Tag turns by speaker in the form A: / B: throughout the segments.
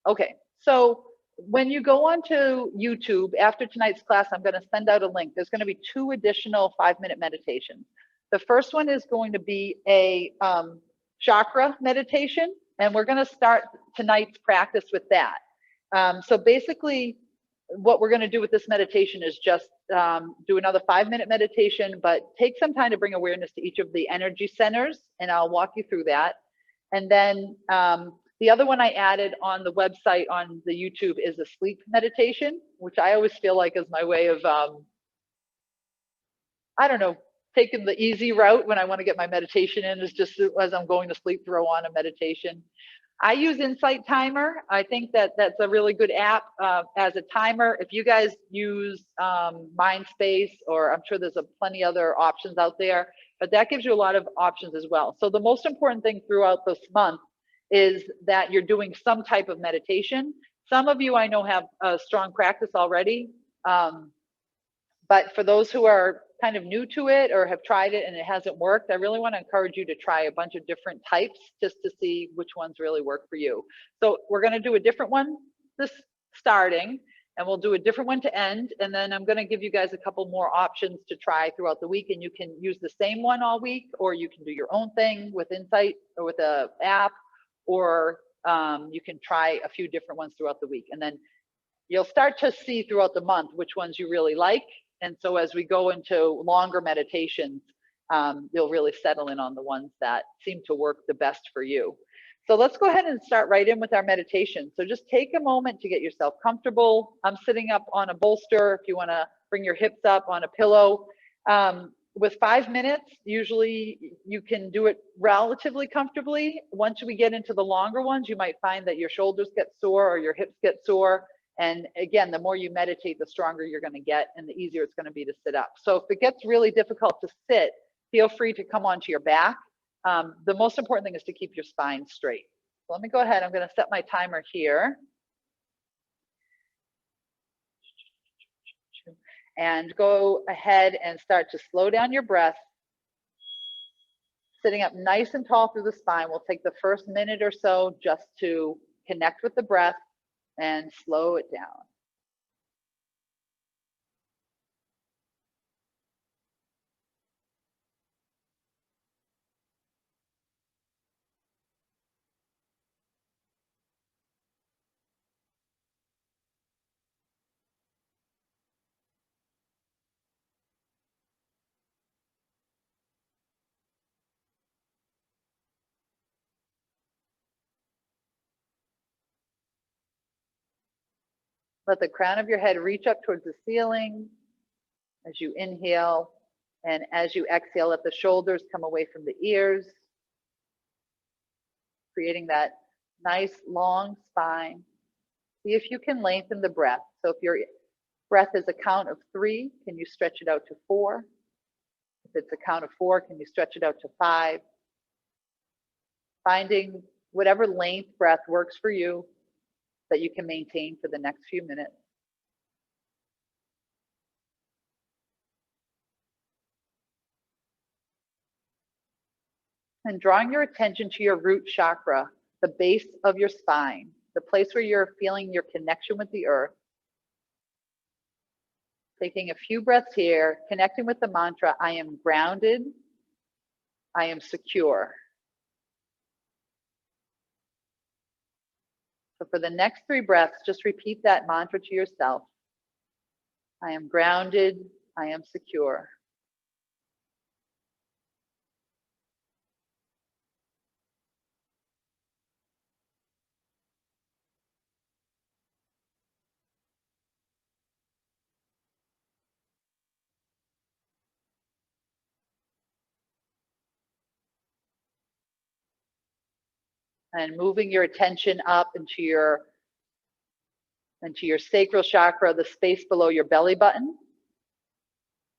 A: Okay, so when you go onto YouTube after tonight's class, I'm going to send out a link. There's going to be 2 additional 5-minute meditations. The first one is going to be a chakra meditation, and we're going to start tonight's practice with that. So basically, what we're going to do with this meditation is just do another 5-minute meditation, but take some time to bring awareness to each of the energy centers, and I'll walk you through that. And then the other one I added on the website on the YouTube is a sleep meditation, which I always feel like is my way of, I don't know, taking the easy route when I want to get my meditation in, is just as I'm going to sleep, throw on a meditation. I use Insight Timer. I think that that's a really good app as a timer. If you guys use Mindspace, or I'm sure there's plenty other options out there, but that gives you a lot of options as well. So the most important thing throughout this month is that you're doing some type of meditation. Some of you I know have a strong practice already, but for those who are kind of new to it or have tried it and it hasn't worked, I really want to encourage you to try a bunch of different types just to see which ones really work for you. So we're going to do a different one this starting, and we'll do a different one to end, and then I'm going to give you guys a couple more options to try throughout the week, and you can use the same one all week, or you can do your own thing with Insight or with an app, or you can try a few different ones throughout the week, and then you'll start to see throughout the month which ones you really like. And so as we go into longer meditations, you'll really settle in on the ones that seem to work the best for you. So let's go ahead and start right in with our meditation. So just take a moment to get yourself comfortable. I'm sitting up on a bolster. If you want to bring your hips up on a pillow. With 5 minutes, usually you can do it relatively comfortably. Once we get into the longer ones, you might find that your shoulders get sore or your hips get sore. And again, the more you meditate, the stronger you're going to get, and the easier it's going to be to sit up. So if it gets really difficult to sit, feel free to come onto your back. The most important thing is to keep your spine straight. So let me go ahead. I'm going to set my timer here. And go ahead and start to slow down your breath. Sitting up nice and tall through the spine. We'll take the first minute or so just to connect with the breath and slow it down. Let the crown of your head reach up towards the ceiling as you inhale, and as you exhale, let the shoulders come away from the ears, creating that nice long spine. See if you can lengthen the breath. So if your breath is a count of 3, can you stretch it out to 4? If it's a count of 4, can you stretch it out to 5? Finding whatever length breath works for you that you can maintain for the next few minutes. And drawing your attention to your root chakra, the base of your spine, the place where you're feeling your connection with the earth. Taking a few breaths here, connecting with the mantra, I am grounded, I am secure. So for the next 3 breaths, just repeat that mantra to yourself. I am grounded, I am secure. And moving your attention up into your sacral chakra, the space below your belly button.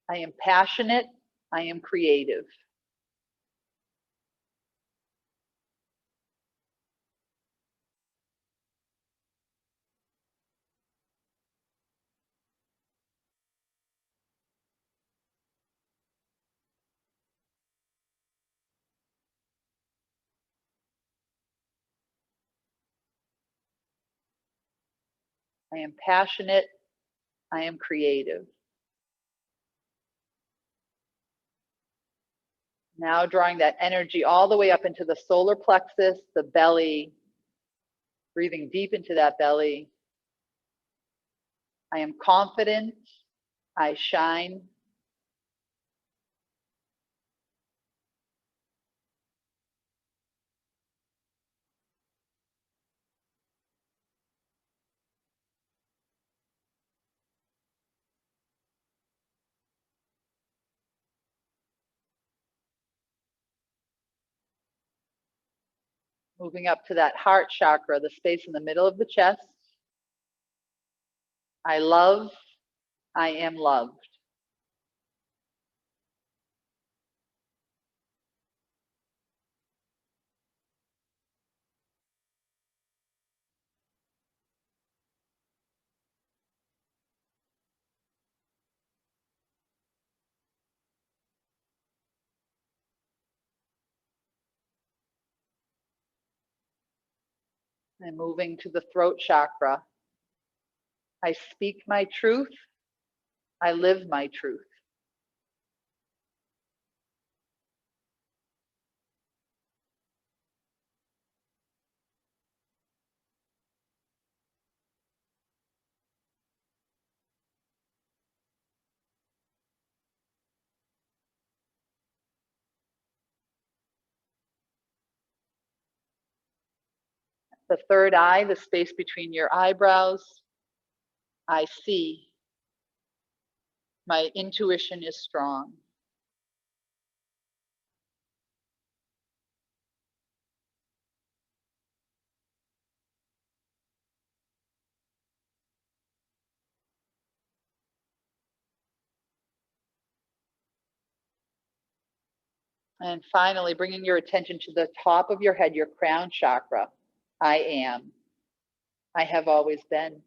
A: I am passionate, I am creative. I am passionate. I am creative. Now drawing that energy all the way up into the solar plexus, the belly, breathing deep into that belly. I am confident. I shine. Moving up to that heart chakra, the space in the middle of the chest. I love. I am loved. And moving to the throat chakra. I speak my truth. I live my truth. The third eye, the space between your eyebrows. I see. My intuition is strong. And finally, bringing your attention to the top of your head, your crown chakra. I am. I have always been.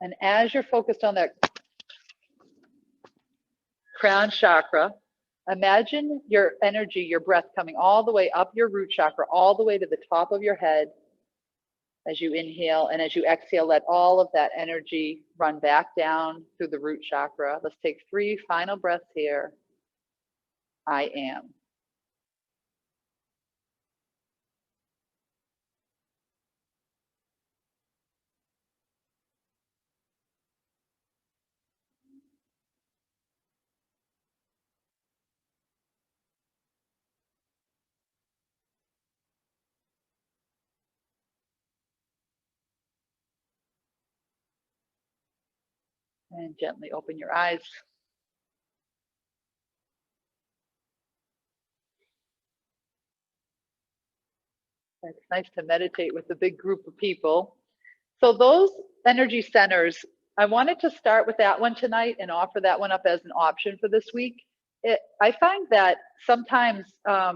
A: And as you're focused on that crown chakra, imagine your energy, your breath coming all the way up your root chakra, all the way to the top of your head as you inhale. And as you exhale, let all of that energy run back down through the root chakra. Let's take 3 final breaths here. I am. And gently open your eyes. It's nice to meditate with a big group of people. So those energy centers, I wanted to start with that one tonight and offer that one up as an option for this week. I find that sometimes,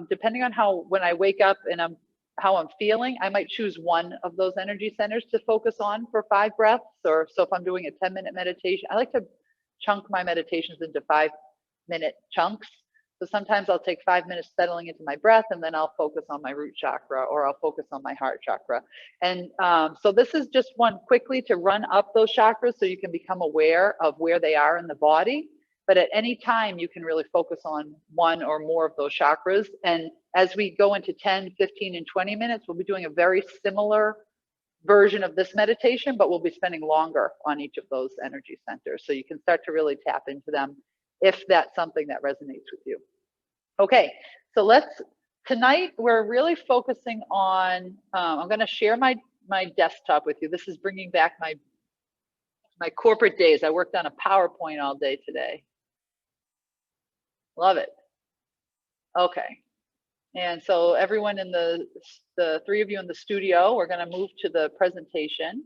A: depending on when I wake up and how I'm feeling, I might choose one of those energy centers to focus on for 5 breaths. Or so if I'm doing a 10-minute meditation, I like to chunk my meditations into 5-minute chunks. So sometimes I'll take 5 minutes settling into my breath, and then I'll focus on my root chakra, or I'll focus on my heart chakra. And so this is just one quickly to run up those chakras so you can become aware of where they are in the body. But at any time, you can really focus on one or more of those chakras. And as we go into 10, 15, and 20 minutes, we'll be doing a very similar version of this meditation, but we'll be spending longer on each of those energy centers. So you can start to really tap into them if that's something that resonates with you. Okay, so tonight we're really focusing on, I'm gonna share my desktop with you. This is bringing back my corporate days. I worked on a PowerPoint all day today. Love it. Okay. And so everyone in the 3 of you in the studio, we're going to move to the presentation.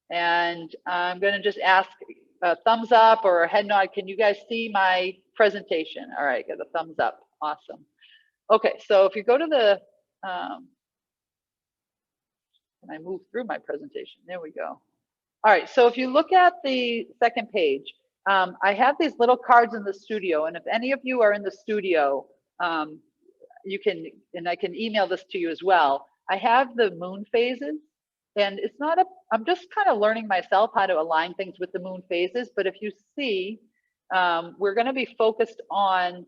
A: And I'm going to just ask a thumbs up or a head nod. Can you guys see my presentation? All right, got a thumbs up. Awesome. Okay, so if you go to the, can I move through my presentation? There we go. All right, so if you look at the second page, I have these little cards in the studio, and if any of you are in the studio, you can, and I can email this to you as well. I have the moon phases, And it's not a, I'm just kind of learning myself how to align things with the moon phases. But if you see, we're going to be focused on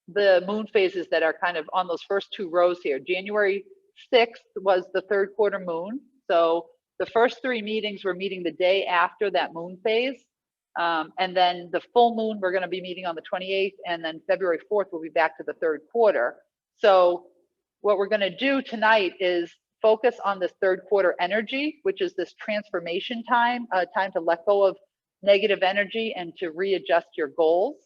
A: the moon phases that are kind of on those first two rows here. January 6th was the third quarter moon. So the first three meetings we're meeting the day after that moon phase. And then the full moon, we're going to be meeting on the 28th. And then February 4th, we'll be back to the third quarter. So what we're going to do tonight is focus on this third quarter energy, which is this transformation time, time to let go of negative energy and to readjust your goals.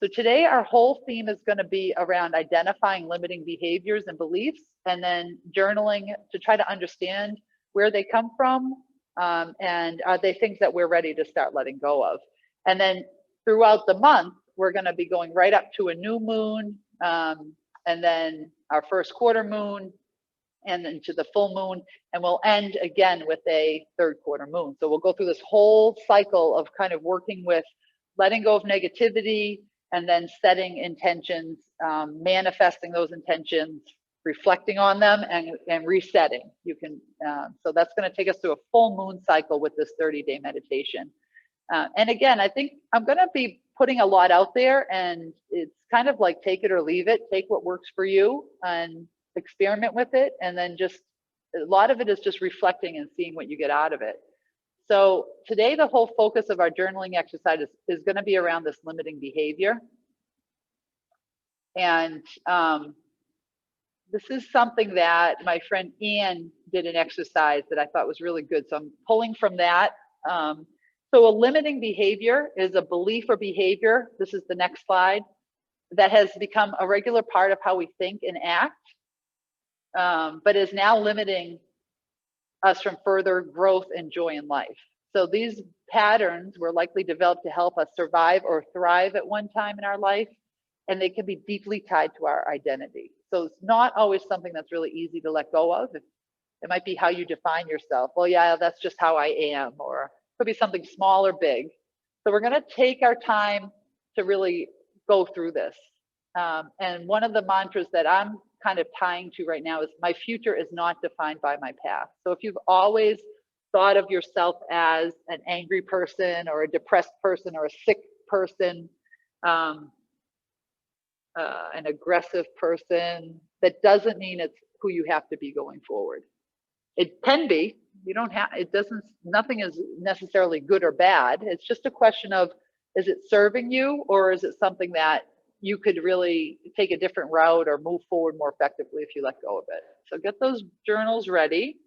A: So today our whole theme is going to be around identifying limiting behaviors and beliefs, and then journaling to try to understand where they come from, and are they things that we're ready to start letting go of. And then throughout the month, we're going to be going right up to a new moon, and then our first quarter moon, and then to the full moon, and we'll end again with a third quarter moon. So we'll go through this whole cycle of kind of working with letting go of negativity, and then setting intentions, manifesting those intentions, reflecting on them, and resetting. You can, so that's going to take us through a full moon cycle with this 30-day meditation. And again, I think I'm going to be putting a lot out there, and it's kind of like take it or leave it. Take what works for you and experiment with it. And then just a lot of it is just reflecting and seeing what you get out of it. So today, the whole focus of our journaling exercise is going to be around this limiting behavior. And this is something that my friend Ian did an exercise that I thought was really good. So I'm pulling from that. So a limiting behavior is a belief or behavior, this is the next slide, that has become a regular part of how we think and act, but is now limiting us from further growth and joy in life. So these patterns were likely developed to help us survive or thrive at one time in our life, and they can be deeply tied to our identity. So it's not always something that's really easy to let go of. It might be how you define yourself. Well, yeah, that's just how I am, or it could be something small or big. So we're going to take our time to really go through this. And one of the mantras that I'm kind of tying to right now is my future is not defined by my past. So if you've always thought of yourself as an angry person or a depressed person or a sick person, an aggressive person, that doesn't mean it's who you have to be going forward. It can be, you don't have, it doesn't, nothing is necessarily good or bad. It's just a question of, is it serving you, or is it something that you could really take a different route or move forward more effectively if you let go of it? So get those journals ready.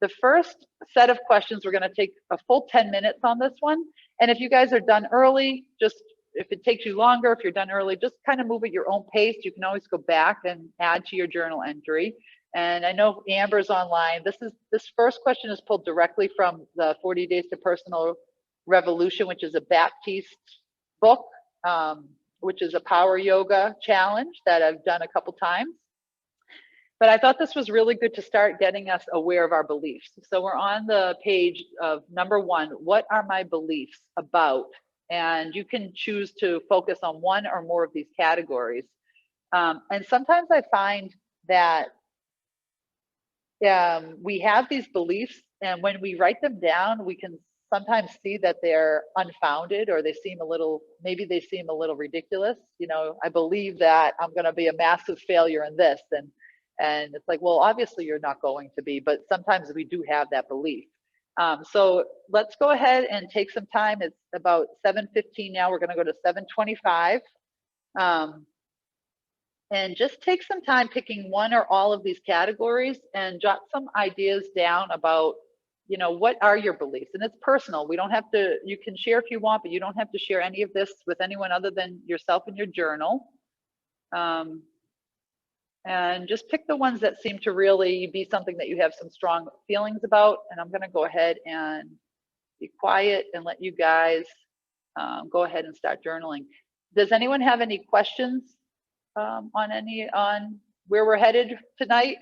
A: The first set of questions, we're going to take a full 10 minutes on this one. And if you guys are done early, just if it takes you longer, if you're done early, just kind of move at your own pace. You can always go back and add to your journal entry. And I know Amber's online. This first question is pulled directly from the 40 Days to Personal Revolution, which is a Baptiste book, which is a power yoga challenge that I've done a couple times. But I thought this was really good to start getting us aware of our beliefs. So we're on the page of number 1, what are my beliefs about? And you can choose to focus on one or more of these categories. And sometimes I find that we have these beliefs, and when we write them down, we can sometimes see that they're unfounded, or they seem a little, maybe they seem a little ridiculous. You know, I believe that I'm going to be a massive failure in this, and it's like, well, obviously you're not going to be, but sometimes we do have that belief. So let's go ahead and take some time. It's about 7:15 now. We're going to go to 7:25. And just take some time picking one or all of these categories and jot some ideas down about, you know, what are your beliefs? And it's personal. We don't have to, you can share if you want, but you don't have to share any of this with anyone other than yourself in your journal. And just pick the ones that seem to really be something that you have some strong feelings about. And I'm going to go ahead and be quiet and let you guys go ahead and start journaling. Does anyone have any questions on where we're headed tonight?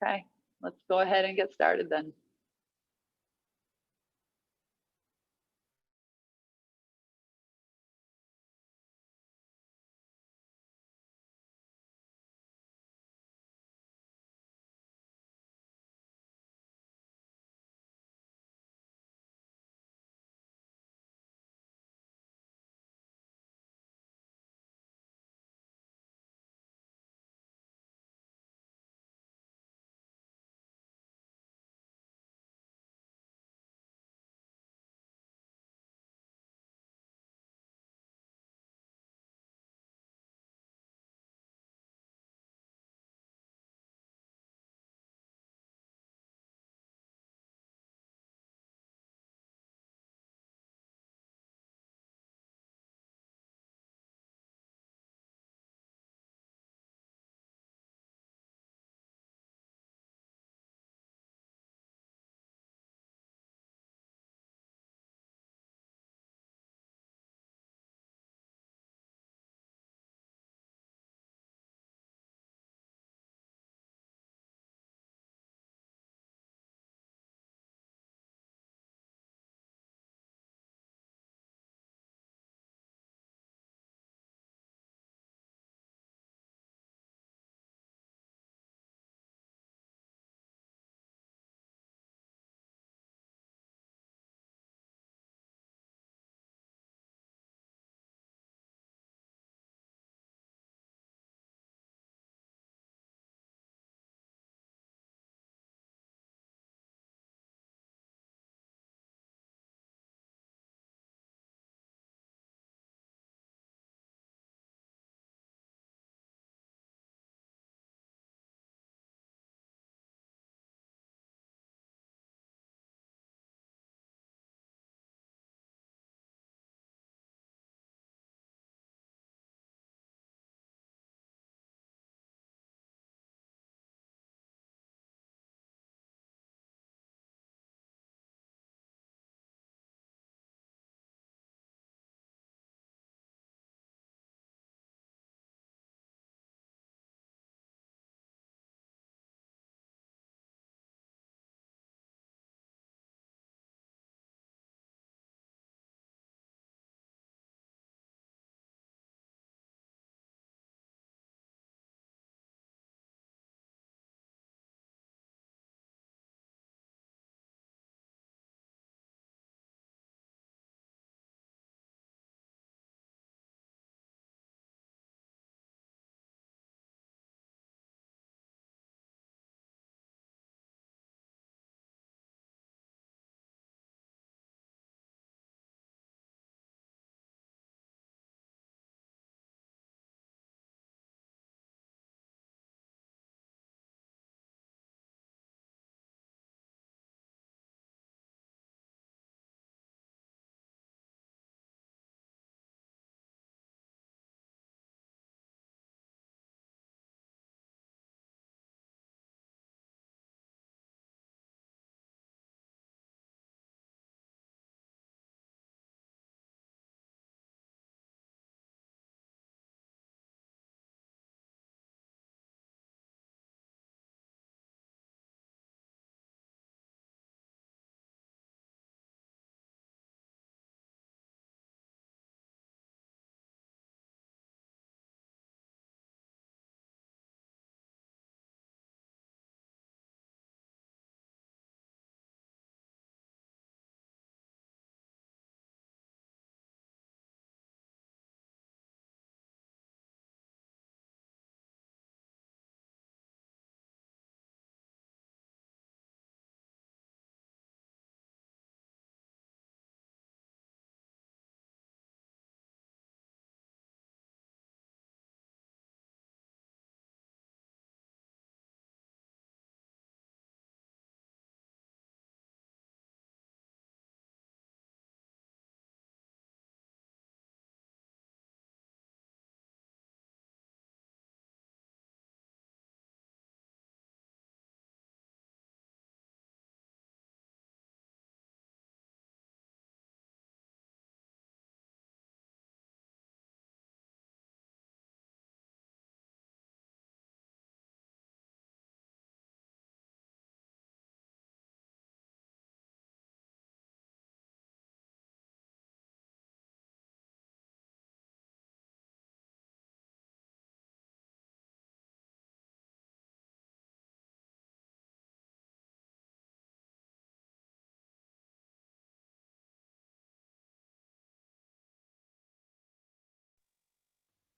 A: Okay, let's go ahead and get started then.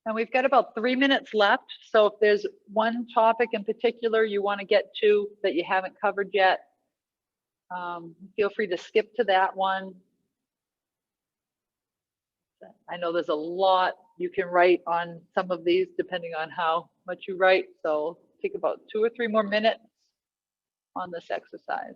A: And we've got about 3 minutes left. So if there's one topic in particular you want to get to that you haven't covered yet, feel free to skip to that one. I know there's a lot you can write on some of these depending on how much you write. So take about 2 or 3 more minutes on this exercise.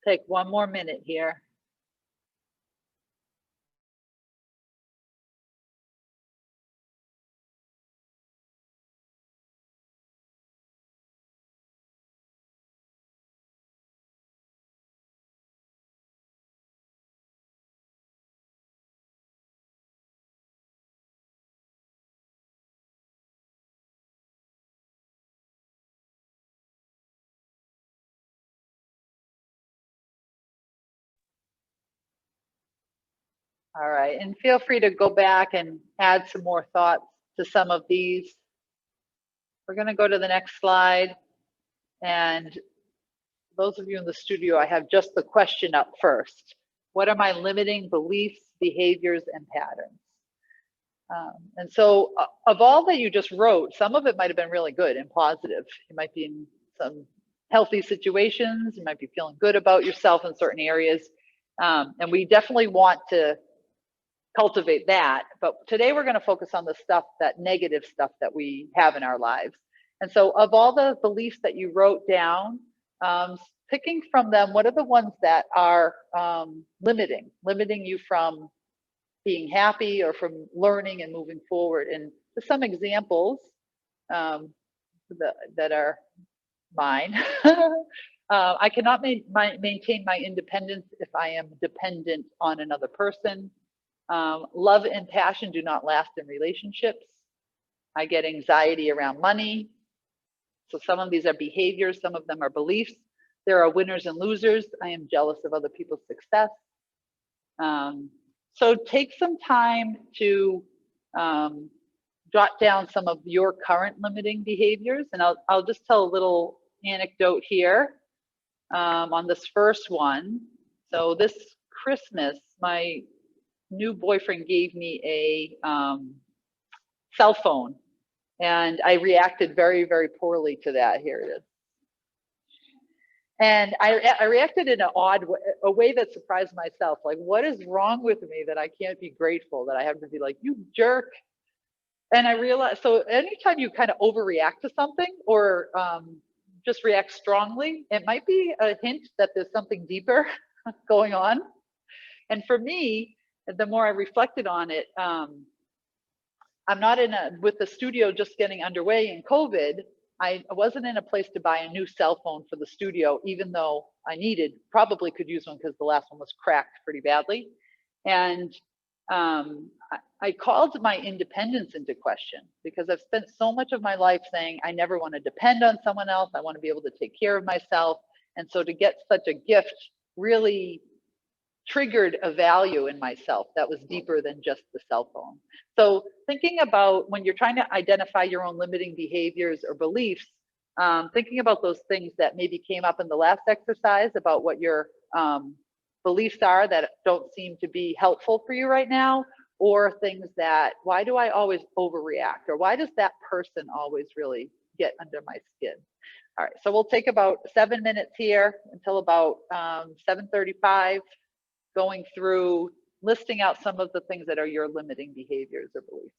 A: Take 1 more minute here. All right, and feel free to go back and add some more thoughts to some of these. We're going to go to the next slide. And those of you in the studio, I have just the question up first. What are my limiting beliefs, behaviors, and patterns? And so of all that you just wrote, some of it might have been really good and positive. You might be in some healthy situations. You might be feeling good about yourself in certain areas. And we definitely want to cultivate that. But today we're going to focus on the stuff, that negative stuff that we have in our lives. And so of all the beliefs that you wrote down, picking from them, what are the ones that are limiting you from being happy or from learning and moving forward? And just some examples that are mine. I cannot maintain my independence if I am dependent on another person. Love and passion do not last in relationships. I get anxiety around money. So some of these are behaviors, some of them are beliefs. There are winners and losers. I am jealous of other people's success. So take some time to jot down some of your current limiting behaviors. And I'll just tell a little anecdote here on this first one. So this Christmas, my new boyfriend gave me a cell phone, and I reacted very, very poorly to that. Here it is. And I reacted in an odd way, a way that surprised myself. Like, what is wrong with me that I can't be grateful, that I have to be like, you jerk? And I realized, so anytime you kind of overreact to something or just react strongly, it might be a hint that there's something deeper going on. And for me, the more I reflected on it, I'm not in a, with the studio just getting underway in COVID, I wasn't in a place to buy a new cell phone for the studio, even though I needed, probably could use one because the last one was cracked pretty badly. And I called my independence into question because I've spent so much of my life saying I never want to depend on someone else. I want to be able to take care of myself. And so to get such a gift really triggered a value in myself that was deeper than just the cell phone. So thinking about when you're trying to identify your own limiting behaviors or beliefs, thinking about those things that maybe came up in the last exercise about what your beliefs are that don't seem to be helpful for you right now, or things that, why do I always overreact? Or why does that person always really get under my skin? All right, so we'll take about 7 minutes here until about 7:35, going through listing out some of the things that are your limiting behaviors or beliefs.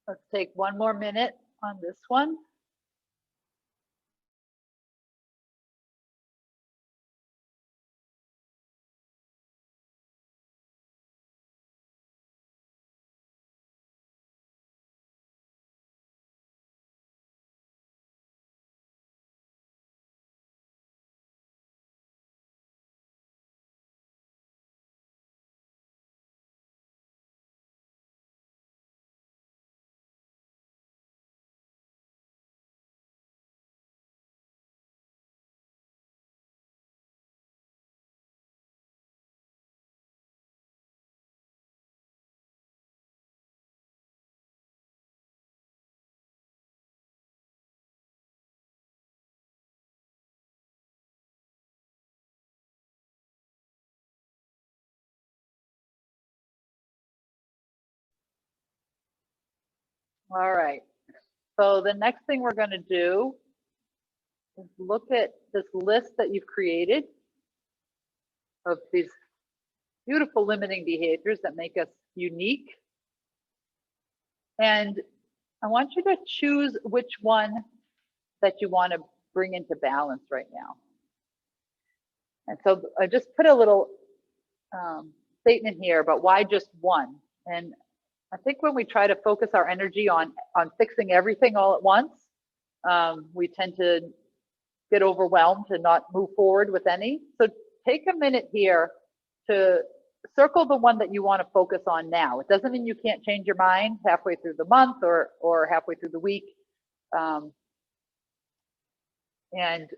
A: Let's take one more minute on this one. All right. So the next thing we're going to do is look at this list that you've created of these beautiful limiting behaviors that make us unique. And I want you to choose which one that you want to bring into balance right now. And so I just put a little statement here about why just one. And I think when we try to focus our energy on fixing everything all at once, we tend to get overwhelmed and not move forward with any. So take a minute here to circle the one that you want to focus on now. It doesn't mean you can't change your mind halfway through the month or halfway through the week. And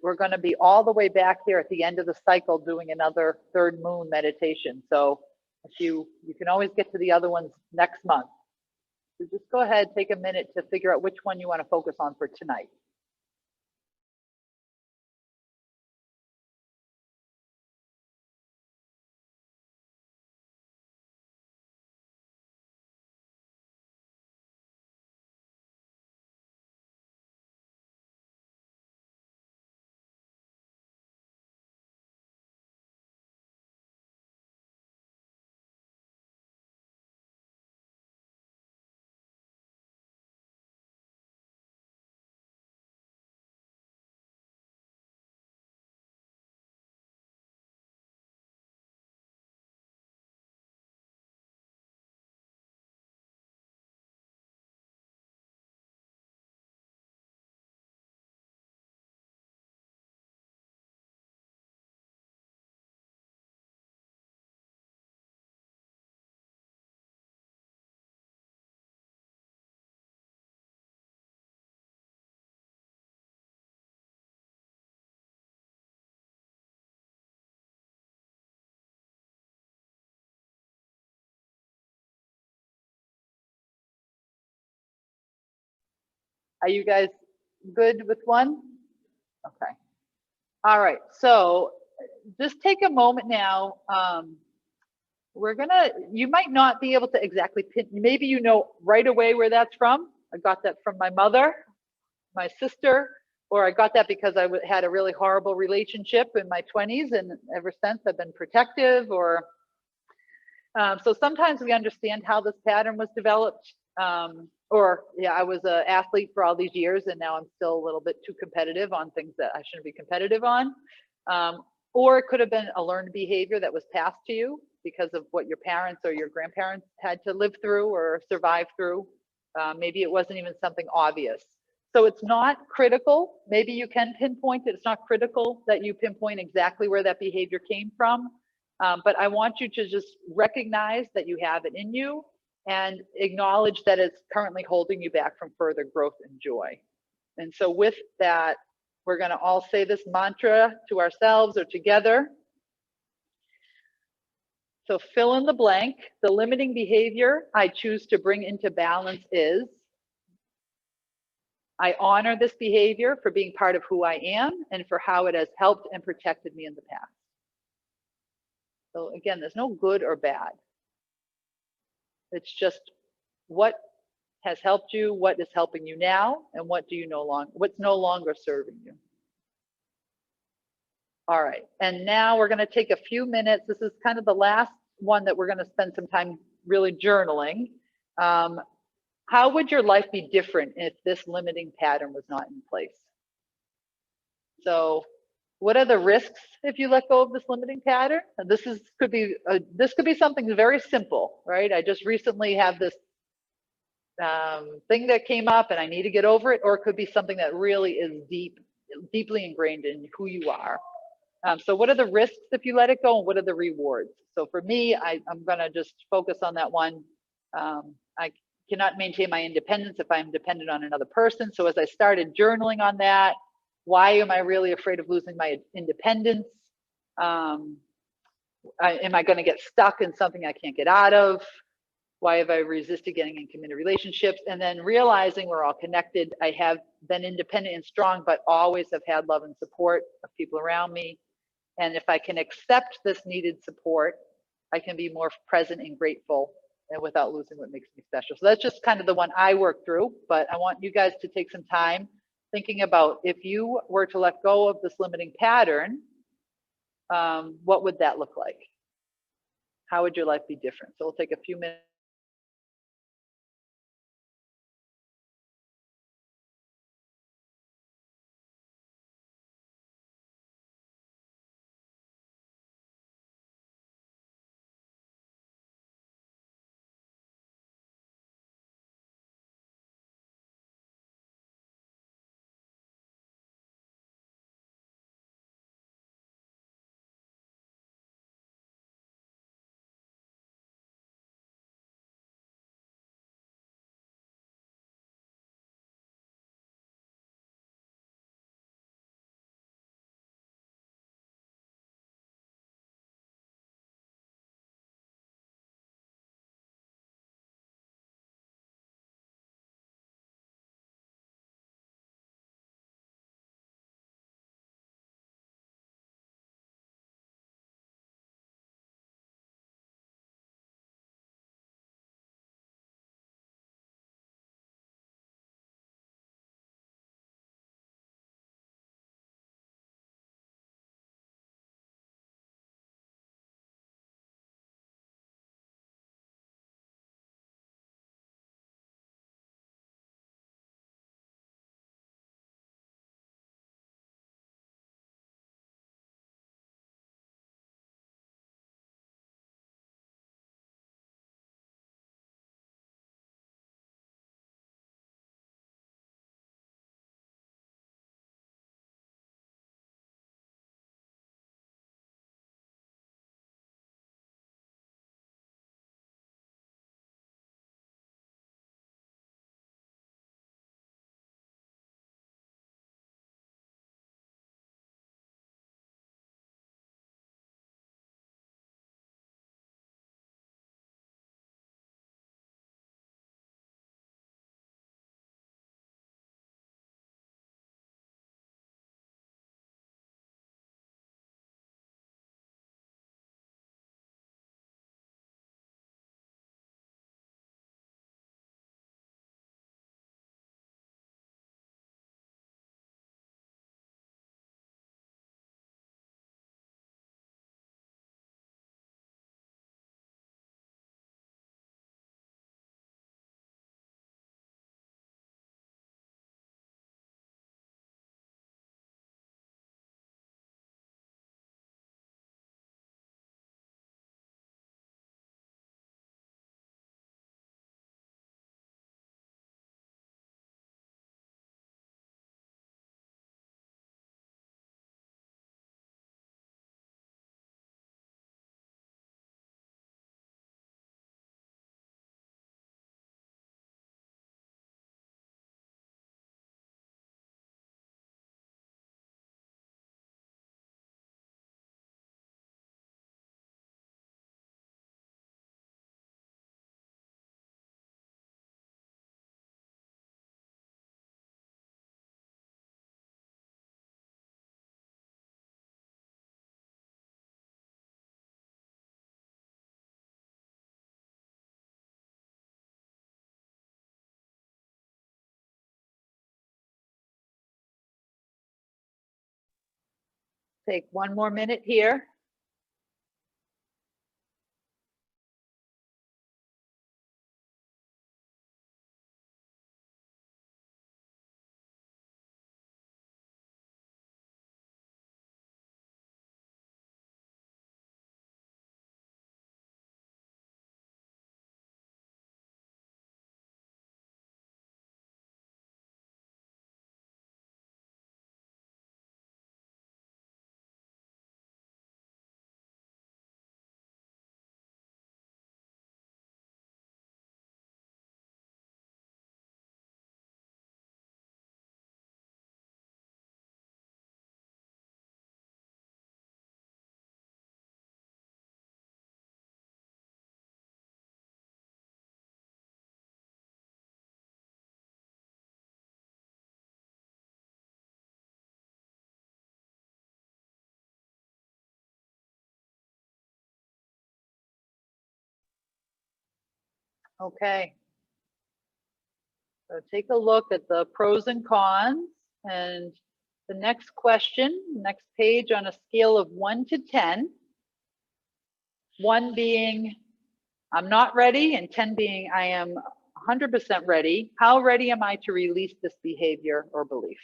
A: we're going to be all the way back here at the end of the cycle doing another third moon meditation. So if you can always get to the other ones next month. So just go ahead, take a minute to figure out which one you want to focus on for tonight. Are you guys good with one? Okay. All right. So just take a moment now. You might not be able to exactly pin, maybe you know right away where that's from. I got that from my mother, my sister, or I got that because I had a really horrible relationship in my 20s, and ever since I've been protective. Or so sometimes we understand how this pattern was developed. I was an athlete for all these years, and now I'm still a little bit too competitive on things that I shouldn't be competitive on. Or it could have been a learned behavior that was passed to you because of what your parents or your grandparents had to live through or survive through. Maybe it wasn't even something obvious. So it's not critical. Maybe you can pinpoint it. It's not critical that you pinpoint exactly where that behavior came from. But I want you to just recognize that you have it in you and acknowledge that it's currently holding you back from further growth and joy. And so with that, we're going to all say this mantra to ourselves or together. So fill in the blank. The limiting behavior I choose to bring into balance is, I honor this behavior for being part of who I am and for how it has helped and protected me in the past. So again, there's no good or bad. It's just what has helped you, what is helping you now, and what's no longer serving you. All right, and now we're going to take a few minutes. This is kind of the last one that we're going to spend some time really journaling. how would your life be different if this limiting pattern was not in place? So what are the risks if you let go of this limiting pattern? And this could be something very simple, right? I just recently have this thing that came up and I need to get over it, or it could be something that really is deeply ingrained in who you are. So what are the risks if you let it go, and what are the rewards? So for me, I'm going to just focus on that one. I cannot maintain my independence if I'm dependent on another person. So as I started journaling on that, why am I really afraid of losing my independence? Am I going to get stuck in something I can't get out of? Why have I resisted getting in committed relationships? And then realizing we're all connected. I have been independent and strong, but always have had love and support of people around me. And if I can accept this needed support, I can be more present and grateful, and without losing what makes me special. So that's just kind of the one I work through, but I want you guys to take some time thinking about, if you were to let go of this limiting pattern, what would that look like? How would your life be different? So we'll take a few minutes. Take one more minute here. Okay. So take a look at the pros and cons, and the next question, next page, on a scale of 1 to 10, 1 being I'm not ready and 10 being I am 100% ready. How ready am I to release this behavior or belief?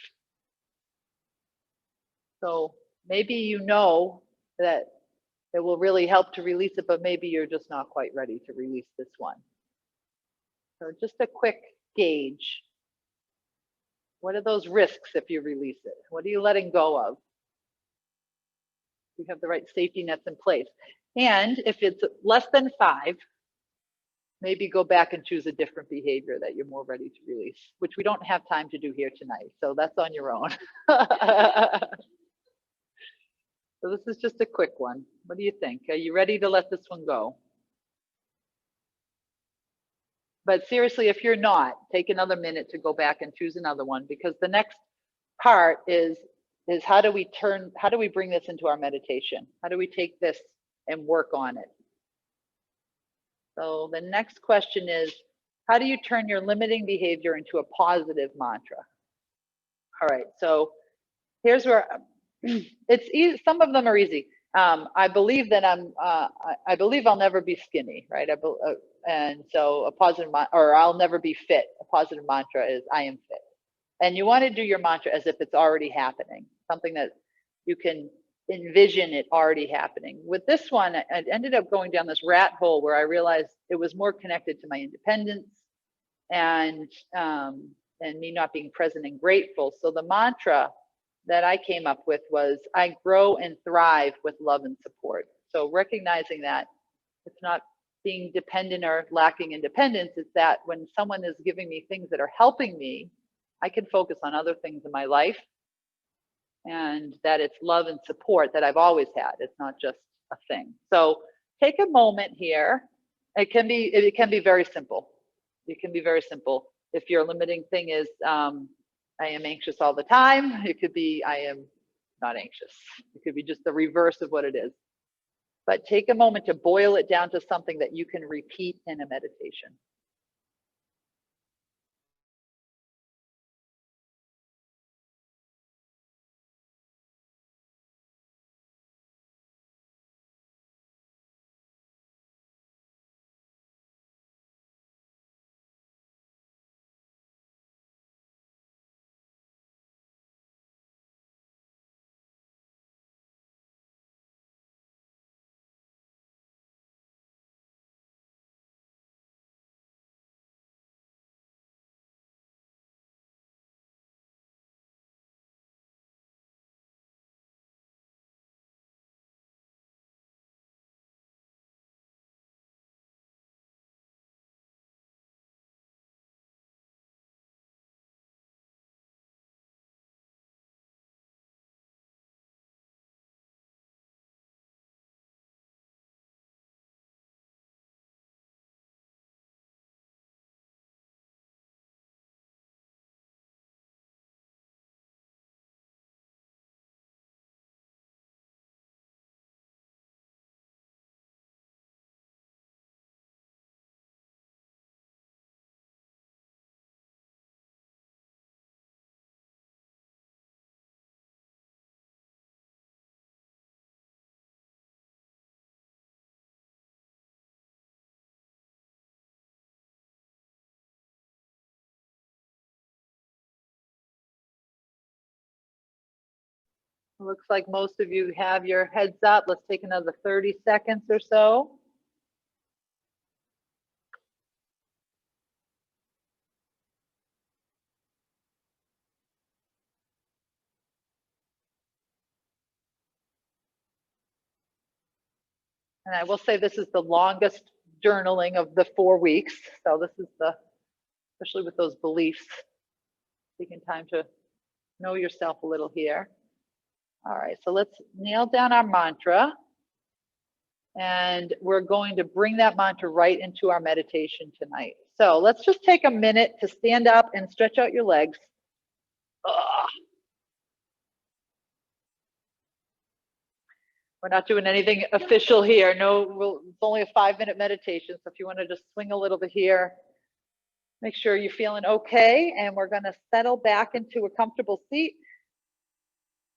A: So maybe you know that it will really help to release it, but maybe you're just not quite ready to release this one. So just a quick gauge. What are those risks if you release it? What are you letting go of? You have the right safety nets in place. And if it's less than 5, maybe go back and choose a different behavior that you're more ready to release, which we don't have time to do here tonight. So that's on your own. So this is just a quick one. What do you think? Are you ready to let this one go? But seriously, if you're not, take another minute to go back and choose another one, because the next part is how do we bring this into our meditation? How do we take this and work on it? So the next question is, how do you turn your limiting behavior into a positive mantra? All right, so here's where it's easy. Some of them are easy. I believe that I believe I'll never be skinny, right? And so a positive or I'll never be fit. A positive mantra is I am fit. And you want to do your mantra as if it's already happening, something that you can envision it already happening. With this one, I ended up going down this rat hole where I realized it was more connected to my independence and me not being present and grateful. So the mantra that I came up with was, I grow and thrive with love and support. So recognizing that it's not being dependent or lacking independence, it's that when someone is giving me things that are helping me, I can focus on other things in my life, and that it's love and support that I've always had. It's not just a thing. So take a moment here. It can be very simple. It can be very simple. If your limiting thing is, I am anxious all the time, it could be, I am not anxious. It could be just the reverse of what it is. But take a moment to boil it down to something that you can repeat in a meditation. It looks like most of you have your heads up. Let's take another 30 seconds or so. And I will say this is the longest journaling of the 4 weeks. So this is especially with those beliefs, taking time to know yourself a little here. All right, so let's nail down our mantra. And we're going to bring that mantra right into our meditation tonight. So let's just take a minute to stand up and stretch out your legs. Ugh. We're not doing anything official here. No, it's only a 5-minute meditation. So if you want to just swing a little bit here, make sure you're feeling okay. And we're going to settle back into a comfortable seat.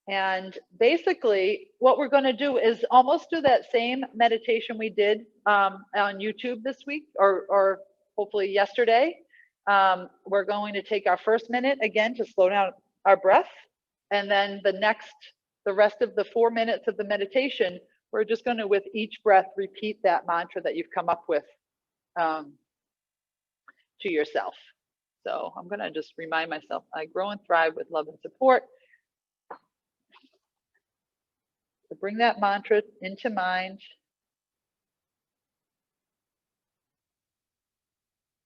A: And basically, what we're going to do is almost do that same meditation we did on YouTube this week, or hopefully yesterday. We're going to take our first minute again to slow down our breath. And then the rest of the 4 minutes of the meditation, we're just going to, with each breath, repeat that mantra that you've come up with to yourself. So I'm going to just remind myself, I grow and thrive with love and support. So bring that mantra into mind.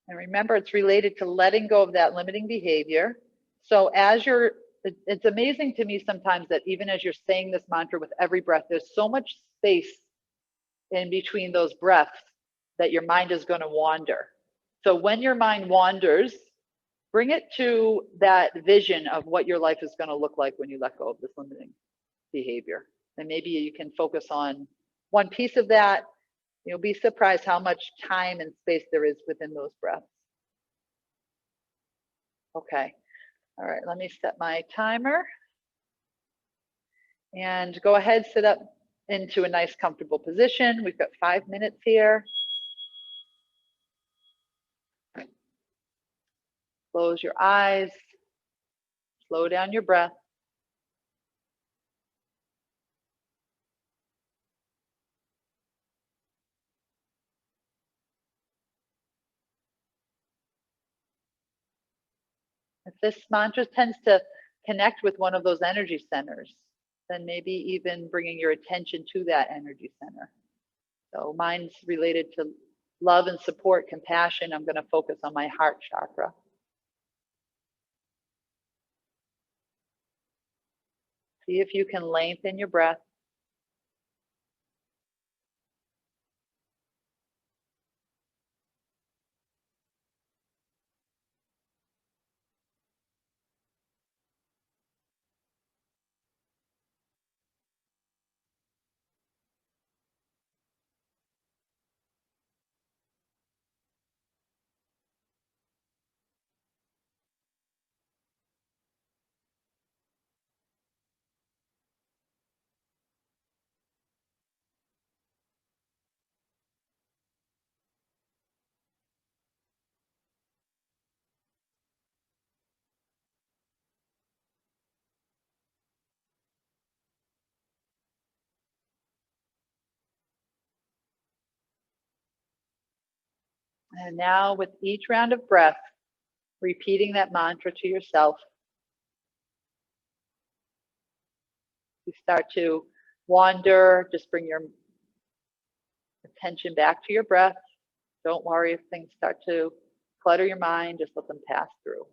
A: And remember, it's related to letting go of that limiting behavior. So it's amazing to me sometimes that even as you're saying this mantra with every breath, there's so much space in between those breaths that your mind is going to wander. So when your mind wanders, bring it to that vision of what your life is going to look like when you let go of this limiting behavior. And maybe you can focus on one piece of that. You'll be surprised how much time and space there is within those breaths. Okay. All right, let me set my timer. And go ahead, sit up into a nice comfortable position. We've got 5 minutes here. Close your eyes. Slow down your breath. If this mantra tends to connect with one of those energy centers, then maybe even bringing your attention to that energy center. So mine's related to love and support, compassion. I'm going to focus on my heart chakra. See if you can lengthen your breath. And now with each round of breath, repeating that mantra to yourself, you start to wander, just bring your attention back to your breath. Don't worry if things start to clutter your mind, just let them pass through.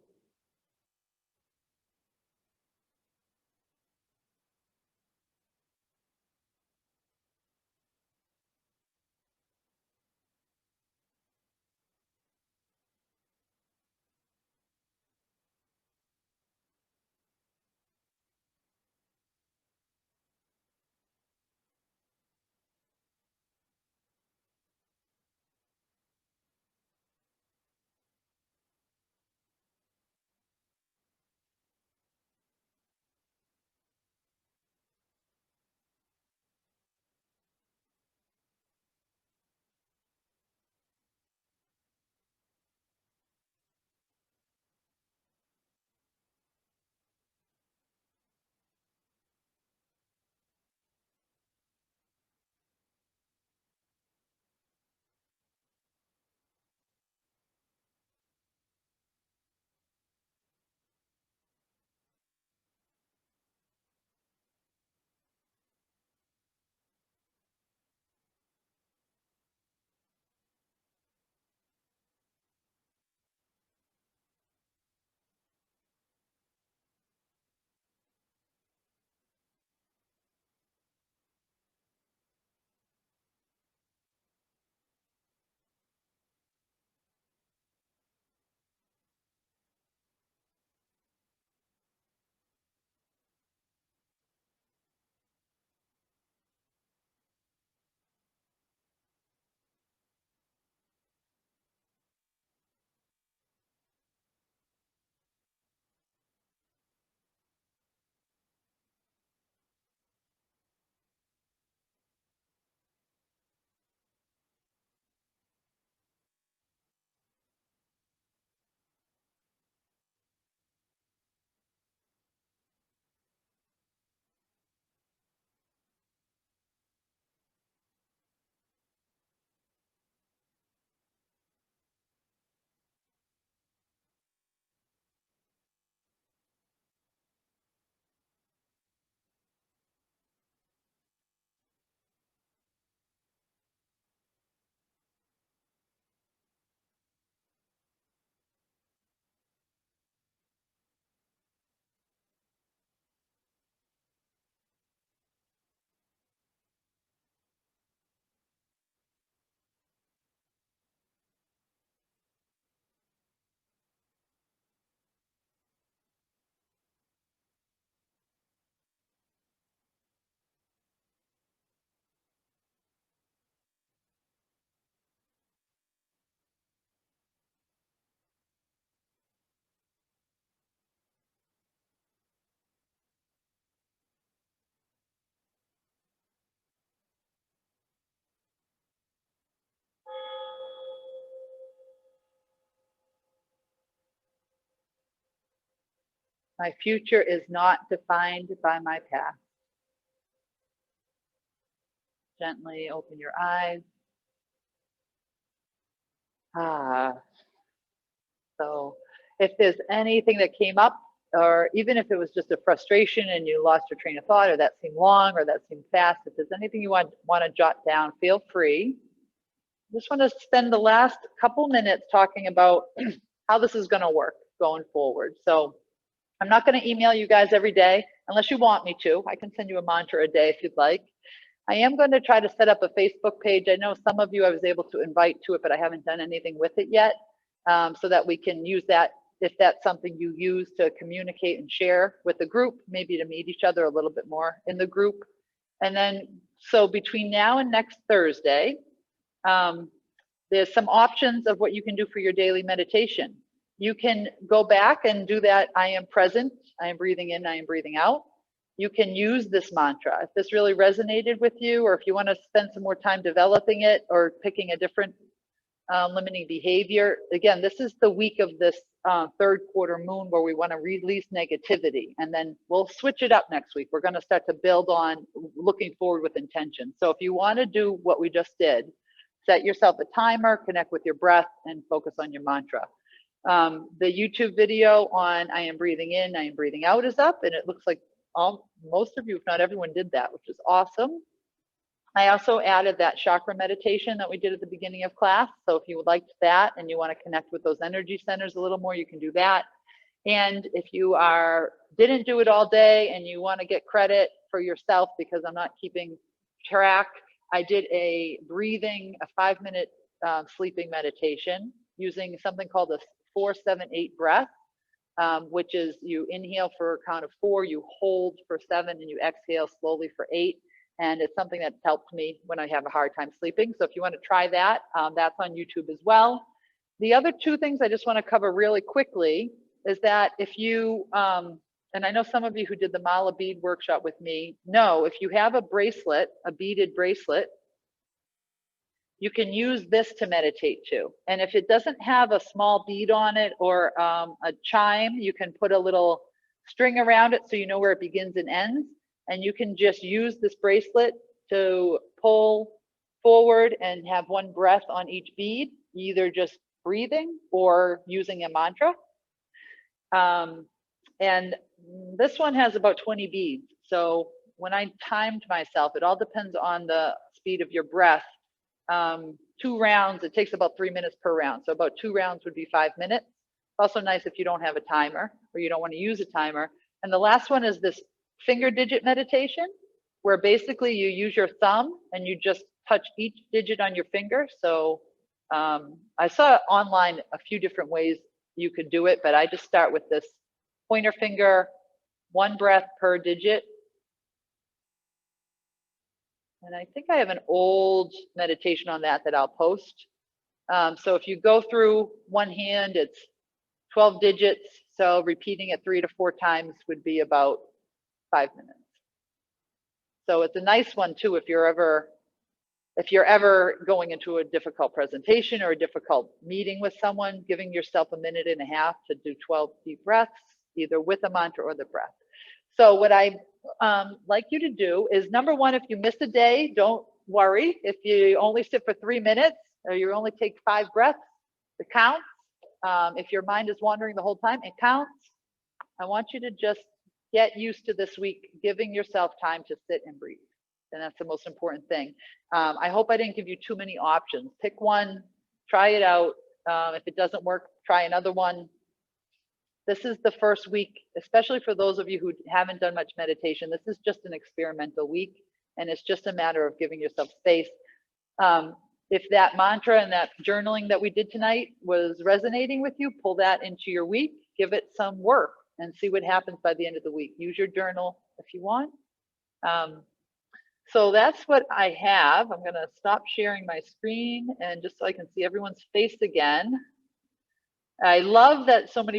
A: My future is not defined by my past. Gently open your eyes. So if there's anything that came up, or even if it was just a frustration and you lost your train of thought, or that seemed long, or that seemed fast, if there's anything you want to jot down, feel free. Just want to spend the last couple minutes talking about how this is going to work going forward. So I'm not going to email you guys every day unless you want me to. I can send you a mantra a day if you'd like. I am going to try to set up a Facebook page. I know some of you I was able to invite to it, but I haven't done anything with it yet, so that we can use that if that's something you use to communicate and share with the group, maybe to meet each other a little bit more in the group. And then, so between now and next Thursday, there's some options of what you can do for your daily meditation. You can go back and do that. I am present, I am breathing in, I am breathing out. You can use this mantra. If this really resonated with you, or if you want to spend some more time developing it or picking a different limiting behavior. Again, this is the week of this third quarter moon where we want to release negativity, and then we'll switch it up next week. We're going to start to build on looking forward with intention. So if you want to do what we just did, set yourself a timer, connect with your breath, and focus on your mantra. The YouTube video on I am breathing in, I am breathing out is up, and it looks like most of you, if not everyone, did that, which is awesome. I also added that chakra meditation that we did at the beginning of class. So if you would like that and you want to connect with those energy centers a little more, you can do that. And if you didn't do it all day and you want to get credit for yourself because I'm not keeping track, I did a 5-minute sleeping meditation using something called a 4-7-8 breath. Which is you inhale for a count of 4, you hold for 7, and you exhale slowly for 8. And it's something that's helped me when I have a hard time sleeping. So if you want to try that, that's on YouTube as well. The other 2 things I just want to cover really quickly is that if you, and I know some of you who did the Mala bead workshop with me know, if you have a bracelet, a beaded bracelet, you can use this to meditate too. And if it doesn't have a small bead on it or a chime, you can put a little string around it so you know where it begins and ends. And you can just use this bracelet to pull forward and have one breath on each bead, either just breathing or using a mantra. And this one has about 20 beads. So when I timed myself, it all depends on the speed of your breath. 2 rounds, it takes about 3 minutes per round. So about 2 rounds would be 5 minutes. Also nice if you don't have a timer or you don't want to use a timer. And the last one is this finger digit meditation, where basically you use your thumb and you just touch each digit on your finger. So I saw online a few different ways you could do it, but I just start with this pointer finger, 1 breath per digit. And I think I have an old meditation on that I'll post. So if you go through one hand, it's 12 digits. So repeating it 3 to 4 times would be about 5 minutes. So it's a nice one too if you're ever going into a difficult presentation or a difficult meeting with someone, giving yourself a minute and a half to do 12 deep breaths, either with a mantra or the breath. So what I like you to do is, number 1, if you miss a day, don't worry. If you only sit for 3 minutes or you only take 5 breaths, it counts. If your mind is wandering the whole time, it counts. I want you to just get used to this week, giving yourself time to sit and breathe. And that's the most important thing. I hope I didn't give you too many options. Pick one, try it out. If it doesn't work, try another one. This is the first week, especially for those of you who haven't done much meditation. This is just an experimental week, and it's just a matter of giving yourself space. If that mantra and that journaling that we did tonight was resonating with you, pull that into your week, give it some work, and see what happens by the end of the week. Use your journal if you want. So that's what I have. I'm going to stop sharing my screen and just so I can see everyone's face again. I love that so many